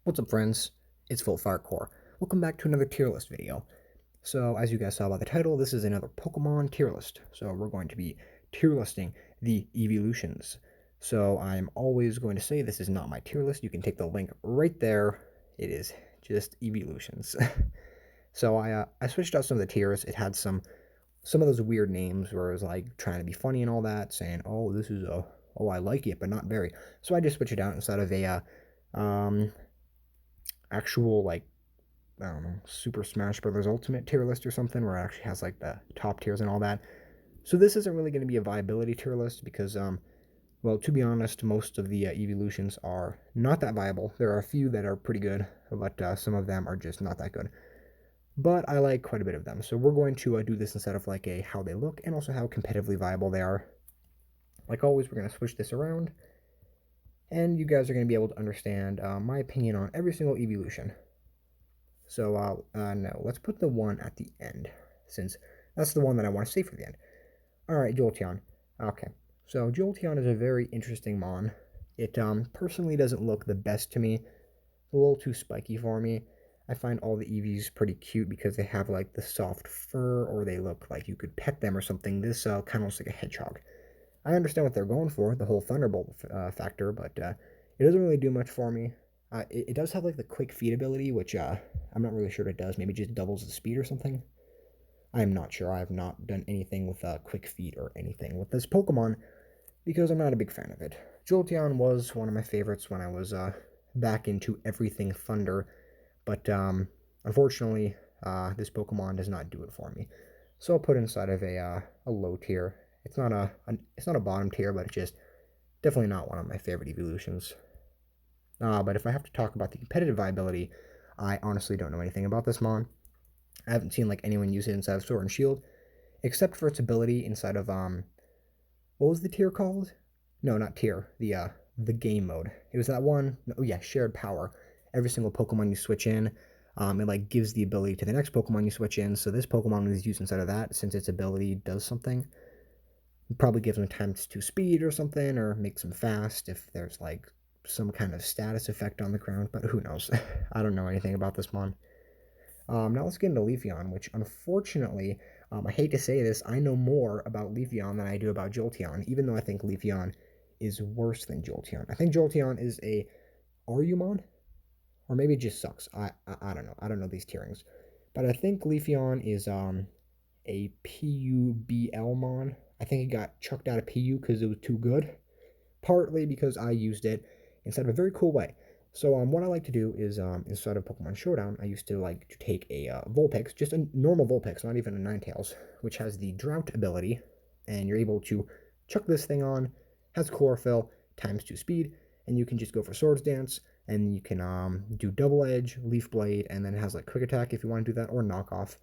What's up, friends? It's Full Firecore. Welcome back to another tier list video. So, as you guys saw by the title, this is another Pokemon tier list. So, we're going to be tier listing the Eeveelutions. So, I'm always going to say this is not my tier list. You can take the link right there. It is just Eeveelutions. So, I switched out some of the tiers. It had some of those weird names where it was like trying to be funny and all that, saying, "Oh, this is a I like it, but not very." So, I just switched it out instead of a um actual like I don't know, Super Smash Brothers Ultimate tier list or something where it actually has like the top tiers and all that. So this isn't really going to be a viability tier list because, well, to be honest, most of the evolutions are not that viable. There are a few that are pretty good, but some of them are just not that good. But I like quite a bit of them. So we're going to do this instead of like a how they look and also how competitively viable they are. Like always, we're going to switch this around, and you guys are going to be able to understand my opinion on every single evolution. So no, let's put the one at the end, since that's the one that I want to save for the end. Alright, Jolteon. Okay, so Jolteon is a very interesting mon. It personally doesn't look the best to me. It's a little too spiky for me. I find all the Eevees pretty cute because they have like the soft fur, or they look like you could pet them or something. This kind of looks like a hedgehog. I understand what they're going for, the whole Thunderbolt factor, but it doesn't really do much for me. It does have like the quick feet ability, which I'm not really sure what it does. Maybe just doubles the speed or something. I'm not sure. I have not done anything with quick feet or anything with this Pokemon because I'm not a big fan of it. Jolteon was one of my favorites when I was back into everything Thunder, but unfortunately, this Pokemon does not do it for me. So I'll put it inside of a low tier. It's not a bottom tier, but it's just definitely not one of my favorite evolutions. But if I have to talk about the competitive viability, I honestly don't know anything about this mon. I haven't seen like anyone use it inside of Sword and Shield, except for its ability inside of what was the tier called? No, not tier. The game mode. It was that one. Oh yeah, shared power. Every single Pokemon you switch in, it like gives the ability to the next Pokemon you switch in. So this Pokemon is used inside of that since its ability does something. It probably gives them times 2 speed or something, or makes them fast if there's like some kind of status effect on the ground. But who knows? I don't know anything about this mon. Now let's get into Leafeon, which unfortunately, I hate to say this, I know more about Leafeon than I do about Jolteon, even though I think Leafeon is worse than Jolteon. I think Jolteon is a Arumon, or maybe it just sucks. I don't know. I don't know these tierings. But I think Leafeon is a PUBL mon. I think it got chucked out of PU because it was too good, partly because I used it instead of a very cool way. So what I like to do is instead of Pokemon Showdown, I used to like to take a Vulpix, just a normal Vulpix, not even a Ninetales, which has the Drought ability, and you're able to chuck this thing on, has Chlorophyll, times 2 speed, and you can just go for Swords Dance, and you can do Double Edge, Leaf Blade, and then it has like Quick Attack if you want to do that, or Knockoff.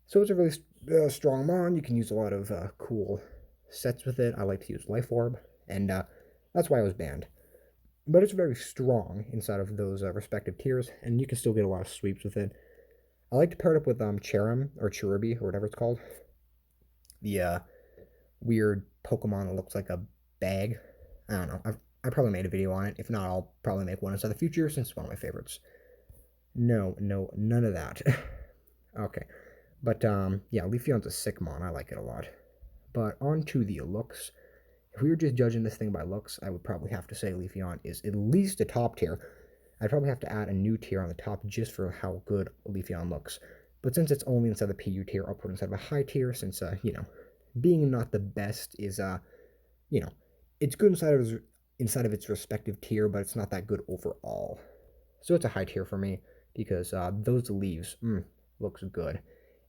So it's a really strong mon. You can use a lot of cool sets with it. I like to use Life Orb, and that's why I was banned. But it's very strong inside of those respective tiers, and you can still get a lot of sweeps with it. I like to pair it up with Cherim, or Cherubi, or whatever it's called. The weird Pokemon that looks like a bag. I don't know. I probably made a video on it. If not, I'll probably make one inside the future since it's one of my favorites. No, none of that. Okay. But yeah, Leafeon's a sick mon. I like it a lot. But on to the looks. If we were just judging this thing by looks, I would probably have to say Leafeon is at least a top tier. I'd probably have to add a new tier on the top just for how good Leafeon looks. But since it's only inside the PU tier, I'll put it inside of a high tier since, being not the best is, it's good inside of its respective tier, but it's not that good overall. So it's a high tier for me because those leaves, looks good.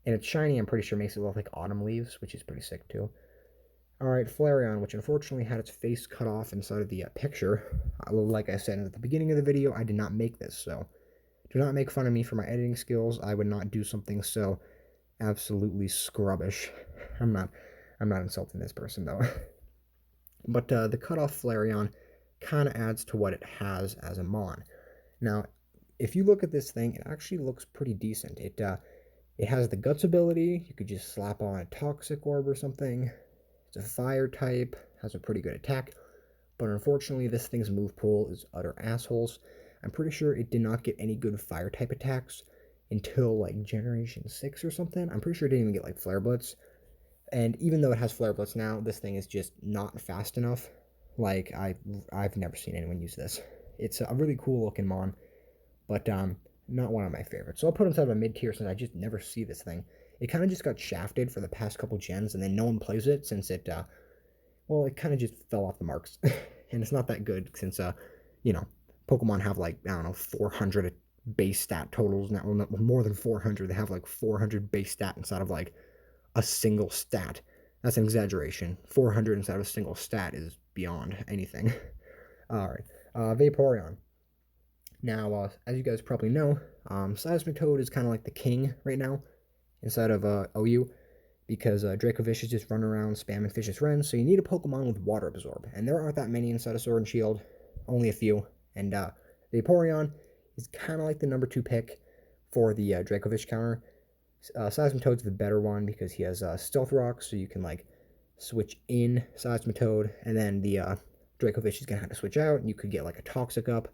And it's shiny, I'm pretty sure makes it look like autumn leaves, which is pretty sick too. Alright, Flareon, which unfortunately had its face cut off inside of the picture. Like I said at the beginning of the video, I did not make this, so do not make fun of me for my editing skills. I would not do something so absolutely scrubbish. I'm not insulting this person, though. But the cut off Flareon kind of adds to what it has as a mon. Now, if you look at this thing, it actually looks pretty decent. It has the Guts ability. You could just slap on a Toxic Orb or something. It's a fire type, has a pretty good attack, but unfortunately this thing's move pool is utter assholes. I'm pretty sure it did not get any good fire type attacks until like Generation 6 or something. I'm pretty sure it didn't even get like Flare Blitz. And even though it has Flare Blitz now, this thing is just not fast enough. Like, I've never seen anyone use this. It's a really cool looking Mon, but not one of my favorites. So I'll put it inside of a mid tier since I just never see this thing. It kind of just got shafted for the past couple gens, and then no one plays it since it, well, it kind of just fell off the marks. And it's not that good since, you know, Pokemon have like, I don't know, 400 base stat totals now. Well, more than 400. They have like 400 base stat inside of like a single stat. That's an exaggeration. 400 inside of a single stat is beyond anything. All right, Vaporeon. Now, as you guys probably know, Seismitoad is kind of like the king right now inside of OU because Dracovish is just running around spamming Vicious Rens, so you need a Pokemon with Water Absorb, and there aren't that many inside of Sword and Shield, only a few, and Vaporeon is kind of like the number 2 pick for the Dracovish counter. Seismitoad's the better one because he has Stealth Rock, so you can like switch in Seismitoad, and then the Dracovish is going to have to switch out, and you could get like a Toxic up,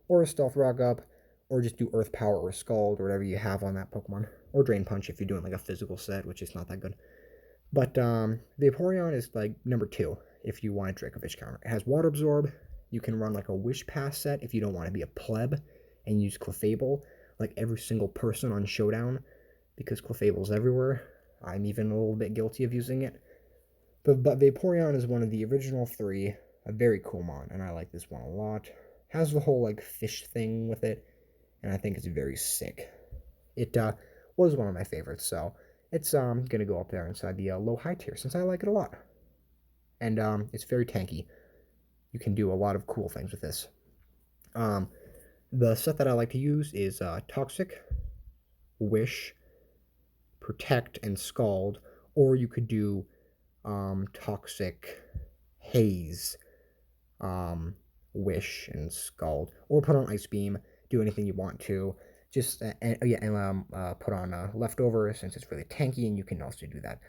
or a Stealth Rock up, or just do Earth Power or Scald, or whatever you have on that Pokemon, or Drain Punch if you're doing like a physical set, which is not that good. But Vaporeon is like number 2 if you want a Dracovish counter. It has Water Absorb. You can run like a Wish Pass set if you don't want to be a pleb and use Clefable, like every single person on Showdown, because Clefable's everywhere. I'm even a little bit guilty of using it. But Vaporeon is one of the original 3, a very cool mon, and I like this one a lot. Has the whole like fish thing with it, and I think it's very sick. It was one of my favorites, so it's gonna go up there inside the low-high tier since I like it a lot. And it's very tanky. You can do a lot of cool things with this. The set that I like to use is Toxic, Wish, Protect, and Scald, or you could do Toxic, Haze, Wish, and Scald, or put on Ice Beam. Do anything you want to. Just put on Leftover since it's really tanky, and you can also do that.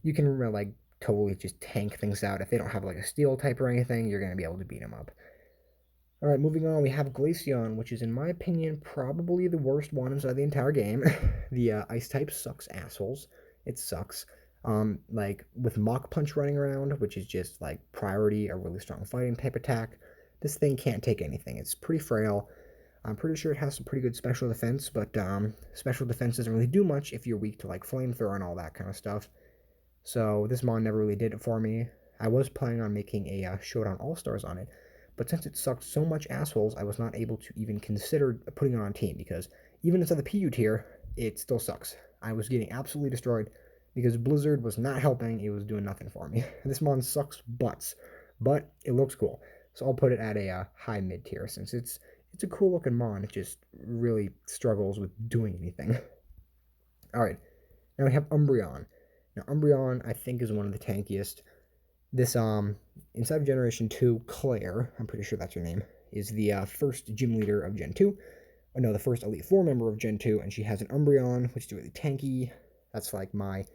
You can like totally just tank things out. If they don't have like a Steel type or anything, you're gonna be able to beat them up. All right, moving on, we have Glaceon, which is, in my opinion, probably the worst one inside the entire game. The Ice type sucks assholes. It sucks. Like, with Mach Punch running around, which is just, like, priority, a really strong fighting type attack, this thing can't take anything. It's pretty frail. I'm pretty sure it has some pretty good special defense, but special defense doesn't really do much if you're weak to, like, Flamethrower and all that kind of stuff. So this mon never really did it for me. I was planning on making a Showdown All-Stars on it, but since it sucked so much assholes, I was not able to even consider putting it on a team, because even inside the PU tier, it still sucks. I was getting absolutely destroyed because Blizzard was not helping. It was doing nothing for me. This mon sucks butts, but it looks cool. So I'll put it at a high mid tier since it's a cool looking mon. It just really struggles with doing anything. All right, now we have Umbreon. Now Umbreon, I think, is one of the tankiest. This inside of Generation 2, Claire, I'm pretty sure that's her name, is the first gym leader of Gen 2. Oh, no, the first Elite Four member of Gen 2, and she has an Umbreon, which is really tanky. That's like my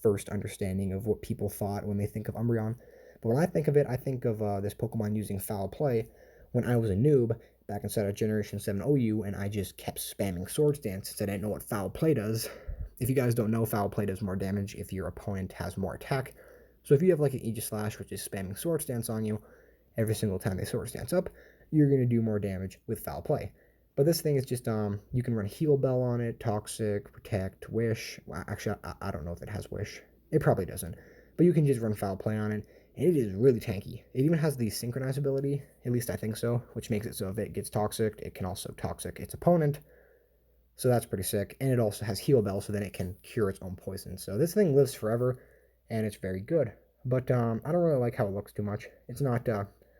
first understanding of what people thought when they think of Umbreon. But when I think of it, I think of this Pokemon using Foul Play when I was a noob back inside of Generation 7 OU, and I just kept spamming Swords Dance since I didn't know what Foul Play does. If you guys don't know, Foul Play does more damage if your opponent has more attack. So if you have like an Aegislash, which is spamming Swords Dance on you, every single time they Swords Dance up, you're going to do more damage with Foul Play. But this thing is just, you can run Heal Bell on it, Toxic, Protect, Wish. Well, actually, I don't know if it has Wish. It probably doesn't. But you can just run Foul Play on it, and it is really tanky. It even has the Synchronize ability, at least I think so, which makes it so if it gets Toxic, it can also Toxic its opponent. So that's pretty sick. And it also has Heal Bell, so then it can cure its own poison. So this thing lives forever, and it's very good. But I don't really like how it looks too much. It's not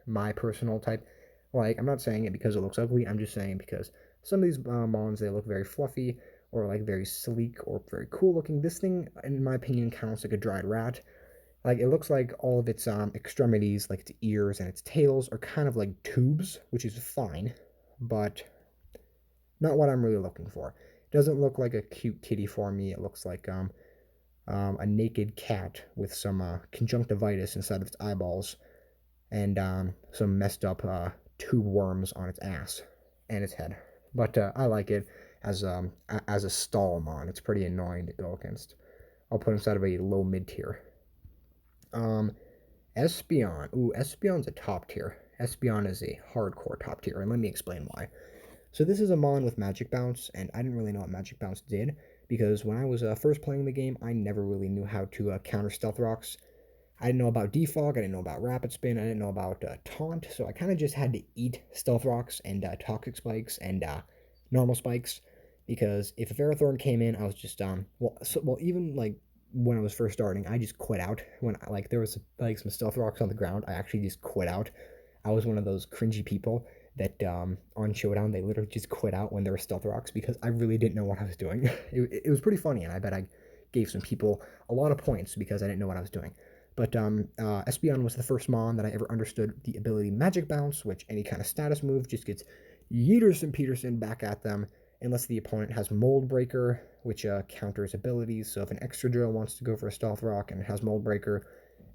my personal type. Like, I'm not saying it because it looks ugly. I'm just saying because some of these mons, they look very fluffy or like very sleek or very cool looking. This thing, in my opinion, kind of looks like a dried rat. Like, it looks like all of its extremities, like its ears and its tails, are kind of like tubes, which is fine, but not what I'm really looking for. It doesn't look like a cute kitty for me. It looks like a naked cat with some conjunctivitis inside of its eyeballs and some messed up tube worms on its ass. and its head. But I like it as a stall mon. It's pretty annoying to go against. I'll put inside of a low mid tier. Espeon. Ooh, Espeon's a top tier. Espeon is a hardcore top tier, and let me explain why. So this is a mon with Magic Bounce, and I didn't really know what Magic Bounce did, because when I was first playing the game, I never really knew how to counter Stealth Rocks. I didn't know about Defog, I didn't know about Rapid Spin, I didn't know about Taunt, so I kind of just had to eat Stealth Rocks and Toxic Spikes and normal Spikes, because if a Ferrothorn came in, I was just, even, like, when I was first starting, I just quit out. When, like, there was, like, some Stealth Rocks on the ground, I actually just quit out. I was one of those cringy people that on Showdown, they literally just quit out when there were Stealth Rocks because I really didn't know what I was doing. It was pretty funny, and I bet I gave some people a lot of points because I didn't know what I was doing. But Espeon was the first mon that I ever understood the ability Magic Bounce, which any kind of status move just gets Yeeterson Peterson back at them, unless the opponent has Mold Breaker, which counters abilities. So if an Extra Drill wants to go for a Stealth Rock and it has Mold Breaker,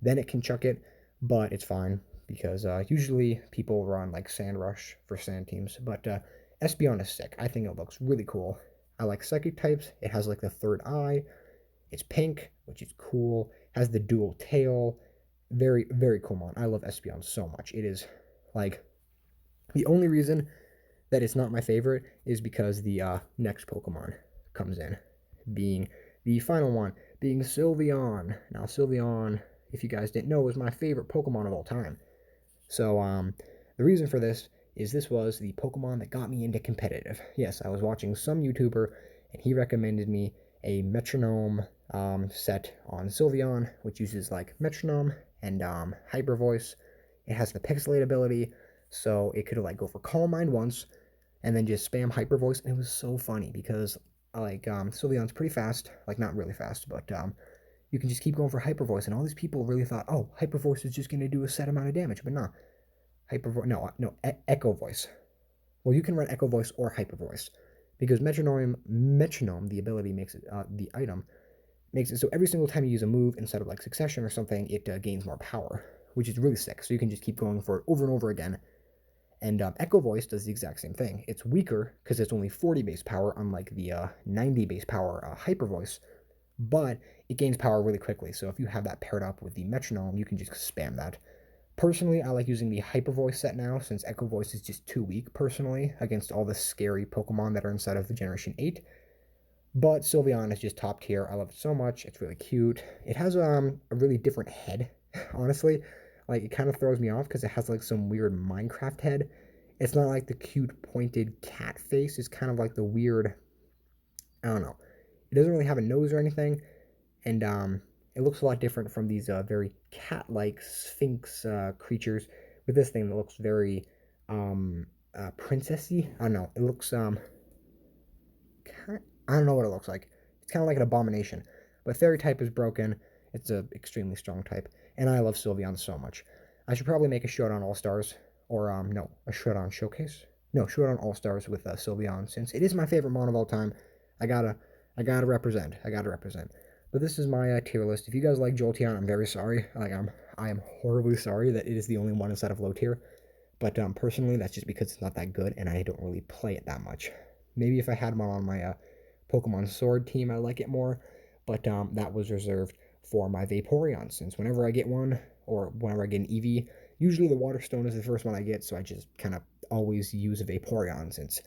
then it can chuck it, but it's fine because usually people run like Sand Rush for sand teams. But Espeon is sick. I think it looks really cool. I like Psychic types. It has like the third eye. It's pink, which is cool. Has the dual tail. Very, very cool mon. I love Espeon so much. It is like the only reason that it's not my favorite is because the next Pokemon comes in, being the final one, being Sylveon. Now, Sylveon, if you guys didn't know, was my favorite Pokemon of all time. So, the reason for this is this was the Pokemon that got me into competitive. Yes, I was watching some YouTuber, and he recommended me a Metronome set on Sylveon, which uses like Metronome and Hyper Voice. It has the Pixelate ability, so it could like go for Calm Mind once, and then just spam Hyper Voice, and it was so funny because like Sylveon's pretty fast, like not really fast, but you can just keep going for Hyper Voice, and all these people really thought, oh, Hyper Voice is just going to do a set amount of damage, but no, Echo Voice. Well, you can run Echo Voice or Hyper Voice, because Metronome, the ability makes it, the item, makes it so every single time you use a move, instead of like Succession or something, it gains more power, which is really sick, so you can just keep going for it over and over again. And Echo Voice does the exact same thing. It's weaker because it's only 40 base power, unlike the 90 base power Hyper Voice, but it gains power really quickly. So if you have that paired up with the Metronome, you can just spam that. Personally, I like using the Hyper Voice set now, since Echo Voice is just too weak, personally, against all the scary Pokemon that are inside of the Generation 8. But Sylveon is just top tier. I love it so much. It's really cute. It has a really different head, honestly. Like, it kind of throws me off because it has like some weird Minecraft head. It's not like the cute pointed cat face. It's kind of like the weird, I don't know. It doesn't really have a nose or anything, and it looks a lot different from these very cat-like sphinx creatures. With this thing that looks very princessy. I don't know. It looks I don't know what it looks like. It's kind of like an abomination. But fairy type is broken. It's an extremely strong type, and I love Sylveon so much. I should probably make a Showdown All Stars, or no, a Showdown Showcase. No, Showdown All Stars with Sylveon, since it is my favorite mon of all time. I gotta represent. I gotta represent. But this is my tier list. If you guys like Jolteon, I'm very sorry. Like I am horribly sorry that it is the only one inside of low tier. But personally, that's just because it's not that good, and I don't really play it that much. Maybe if I had one on my Pokemon Sword team, I like it more. But that was reserved for my Vaporeon, since whenever I get one, or whenever I get an Eevee, usually the Water Stone is the first one I get, so I just kind of always use a Vaporeon, since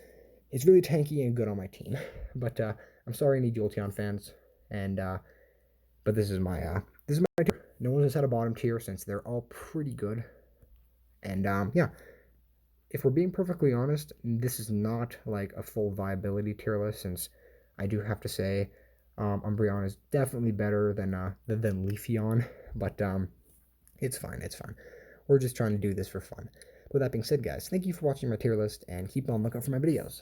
it's really tanky and good on my team. But I'm sorry, any Jolteon fans, and but this is my tier. No one has had a bottom tier, since they're all pretty good. And yeah, if we're being perfectly honest, this is not like a full viability tier list, since I do have to say Umbreon is definitely better than Leafeon, but it's fine, it's fine. We're just trying to do this for fun. With that being said, guys, thank you for watching my tier list, and keep on lookout for my videos.